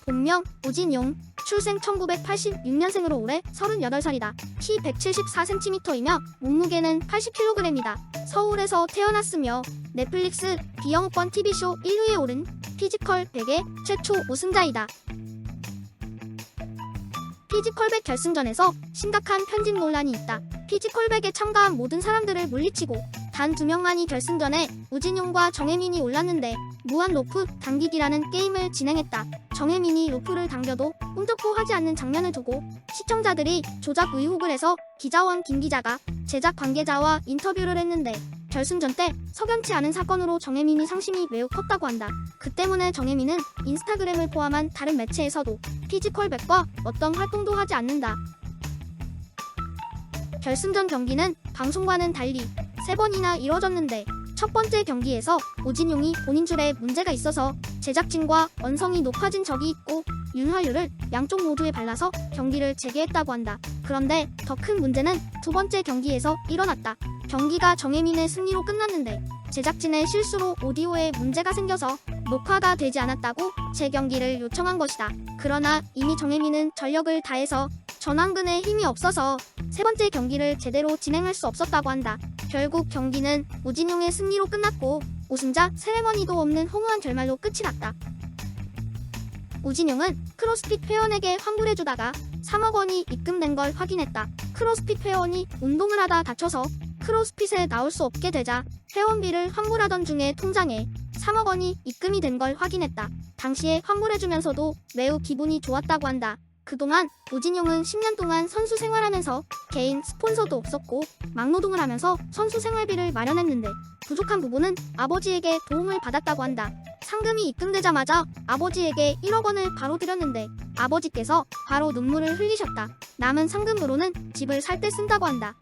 본명 우진용, 출생 1986년생으로 올해 38살이다. 키 174cm이며 몸무게는 80kg이다. 서울에서 태어났으며 넷플릭스 비영업권 TV쇼 1위에 오른 피지컬 100의 최초 우승자이다. 피지컬 100 결승전에서 심각한 편집 논란이 있다. 피지컬 100에 참가한 모든 사람들을 물리치고 단 2명만이 결승전에 우진용과 정혜민이 올랐는데 무한 로프 당기기라는 게임을 진행했다. 정혜민이 로프를 당겨도 꿈쩍도 하지 않는 장면을 두고 시청자들이 조작 의혹을 해서 기자원 김 기자가 제작 관계자와 인터뷰를 했는데 결승전 때 석연치 않은 사건으로 정혜민이 상심이 매우 컸다고 한다. 그 때문에 정혜민은 인스타그램을 포함한 다른 매체에서도 피지컬 100과 어떤 활동도 하지 않는다. 결승전 경기는 방송과는 달리 3번이나 이뤄졌는데 첫 번째 경기에서 우진용이 본인 줄에 문제가 있어서 제작진과 언성이 높아진 적이 있고 윤활유를 양쪽 모두에 발라서 경기를 재개했다고 한다. 그런데 더 큰 문제는 두 번째 경기에서 일어났다. 경기가 정혜민의 승리로 끝났는데 제작진의 실수로 오디오에 문제가 생겨서 녹화가 되지 않았다고 재경기를 요청한 것이다. 그러나 이미 정혜민은 전력을 다해서 전완근에 힘이 없어서 세 번째 경기를 제대로 진행할 수 없었다고 한다. 결국 경기는 우진용의 승리로 끝났고 우승자 세레머니도 없는 허무한 결말로 끝이 났다. 우진용은 크로스핏 회원에게 환불해주다가 3억 원이 입금된 걸 확인했다. 크로스핏 회원이 운동을 하다 다쳐서 크로스핏에 나올 수 없게 되자 회원비를 환불하던 중에 통장에 3억 원이 입금이 된 걸 확인했다. 당시에 환불해주면서도 매우 기분이 좋았다고 한다. 그동안 우진용은 10년 동안 선수 생활하면서 개인 스폰서도 없었고 막노동을 하면서 선수 생활비를 마련했는데 부족한 부분은 아버지에게 도움을 받았다고 한다. 상금이 입금되자마자 아버지에게 1억 원을 바로 드렸는데 아버지께서 바로 눈물을 흘리셨다. 남은 상금으로는 집을 살 때 쓴다고 한다.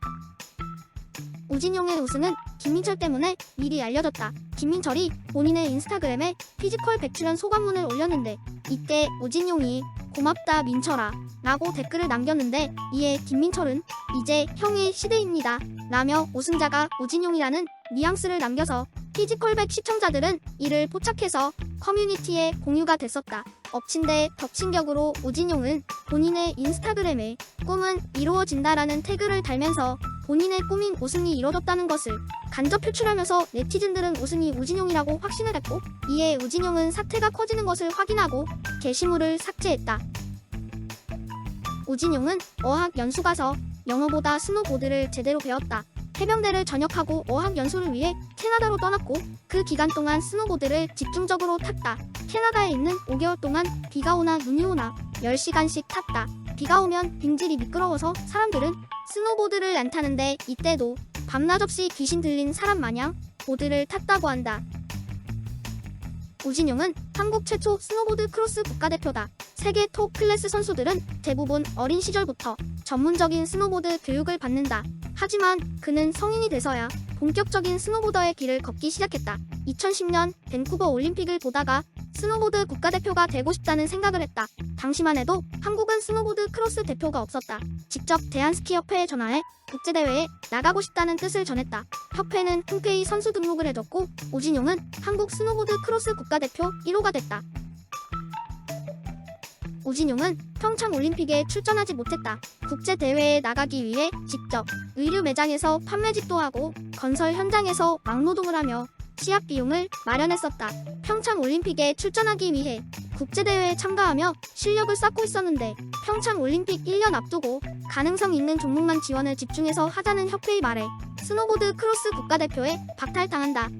우진용의 우승은 김민철 때문에 미리 알려졌다. 김민철이 본인의 인스타그램에 피지컬 100 출연 소감문을 올렸는데 이때 우진용이 고맙다 민철아 라고 댓글을 남겼는데 이에 김민철은 이제 형의 시대입니다 라며 우승자가 우진용이라는 뉘앙스를 남겨서 피지컬 100 시청자들은 이를 포착해서 커뮤니티에 공유가 됐었다. 엎친 데 덮친 격으로 우진용은 본인의 인스타그램에 꿈은 이루어진다라는 태그를 달면서 본인의 꿈인 우승이 이뤄졌다는 것을 간접 표출하면서 네티즌들은 우승이 우진용이라고 확신을 했고 이에 우진용은 사태가 커지는 것을 확인하고 게시물을 삭제했다. 우진용은 어학 연수 가서 영어보다 스노보드를 제대로 배웠다. 해병대를 전역하고 어학 연수를 위해 캐나다로 떠났고 그 기간 동안 스노보드를 집중적으로 탔다. 캐나다에 있는 5개월 동안 비가 오나 눈이 오나 10시간씩 탔다. 비가 오면 빙질이 미끄러워서 사람들은 스노보드를 안 타는데 이때도 밤낮 없이 귀신 들린 사람 마냥 보드를 탔다고 한다. 우진용은 한국 최초 스노보드 크로스 국가대표다. 세계 톱 클래스 선수들은 대부분 어린 시절부터 전문적인 스노보드 교육을 받는다. 하지만 그는 성인이 돼서야 본격적인 스노보더의 길을 걷기 시작했다. 2010년 밴쿠버 올림픽을 보다가 스노보드 국가대표가 되고 싶다는 생각을 했다. 당시만 해도 한국은 스노보드 크로스 대표가 없었다. 직접 대한스키협회에 전화해 국제대회에 나가고 싶다는 뜻을 전했다. 협회는 흔쾌히 선수 등록을 해줬고 우진용은 한국 스노보드 크로스 국가대표 1호가 됐다. 우진용은 평창 올림픽에 출전하지 못했다. 국제대회에 나가기 위해 직접 의류 매장에서 판매직도 하고 건설 현장에서 막노동을 하며 시합 비용을 마련했었다. 평창 올림픽에 출전하기 위해 국제대회에 참가하며 실력을 쌓고 있었는데 평창 올림픽 1년 앞두고 가능성 있는 종목만 지원을 집중해서 하자는 협회의 말에 스노보드 크로스 국가대표에 박탈당한다.